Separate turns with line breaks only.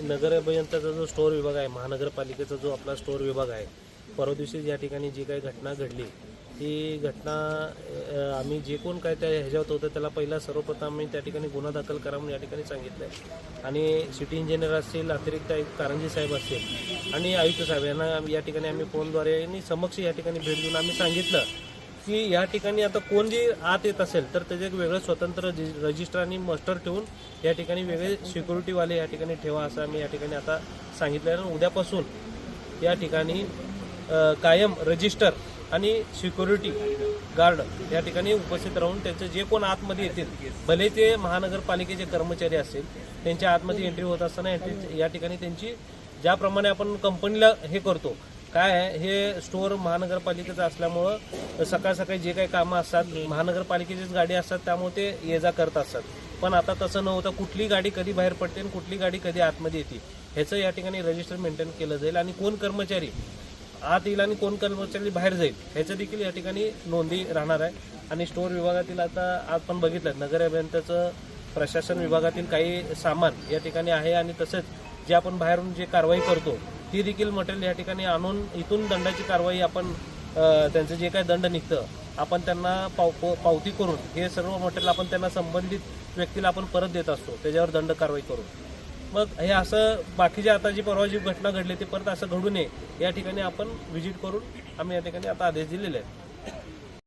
नगर अभियंत्याचा जो स्टोअर विभाग आहे, महानगरपालिकेचा जो आपला स्टोअर विभाग आहे, परवा दिवशी या ठिकाणी जी काही घटना घडली ती घटना आम्ही जे कोण काय त्या ह्याच्यात होतं त्याला पहिला सर्वप्रथम आम्ही त्या ठिकाणी गुन्हा दाखल करा म्हणून या ठिकाणी सांगितलं आहे आणि सिटी इंजिनियर असतील, अतिरिक्त आयुक्त कारंजी साहेब असतील आणि आयुक्त साहेब यांना या ठिकाणी आम्ही फोनद्वारे आणि समक्ष या ठिकाणी भेट देऊन आम्ही सांगितलं की या ठिकाणी आता कोण जे आत येत असेल तर त्याचे एक वेगळं स्वतंत्र रजिस्टर आणि मास्टर ठेवून या ठिकाणी वेगळे सिक्युरिटीवाले या ठिकाणी ठेवा असं आम्ही या ठिकाणी आता सांगितलं आहे. उद्यापासून या ठिकाणी कायम रजिस्टर आणि सिक्युरिटी गार्ड या ठिकाणी उपस्थित राहून त्यांचे जे कोण आतमध्ये येतील, भले ते महानगरपालिकेचे कर्मचारी असतील, त्यांच्या आतमध्ये एंट्री होत असताना या ठिकाणी त्यांची ज्याप्रमाणे आपण कंपनीला हे करतो काय आहे, हे स्टोअर महानगरपालिकेचं असल्यामुळं सकाळ सकाळी जे काही कामं असतात महानगरपालिकेचीच गाडी असतात त्यामुळे ते ये जा करत असतात. पण आता तसं न होता कुठली गाडी कधी बाहेर पडते आणि कुठली गाडी कधी आतमध्ये येते ह्याचं या ठिकाणी रजिस्टर मेंटेन केलं जाईल आणि कोण कर्मचारी आत येईल आणि कोण कर्मचारी बाहेर जाईल ह्याचं देखील या ठिकाणी नोंदी राहणार आहे. आणि स्टोअर विभागातील आता आपण बघितलं नगर अभियंत्याचं प्रशासन विभागातील काही सामान या ठिकाणी आहे आणि तसंच जे आपण बाहेरून जे कारवाई करतो ती देखील मटेरियल या ठिकाणी आणून इथून दंडाची कारवाई आपण त्यांचं जे काही दंड निघतं आपण त्यांना पावती करून हे सर्व मटेरियल आपण त्यांना संबंधित व्यक्तीला आपण परत देत असतो, त्याच्यावर दंड कारवाई करून. मग हे असं बाकीचे आता जी परवा जी घटना घडली ती परत असं घडू नये या ठिकाणी आपण व्हिजिट करून आम्ही या ठिकाणी आता आदेश दिलेले आहेत.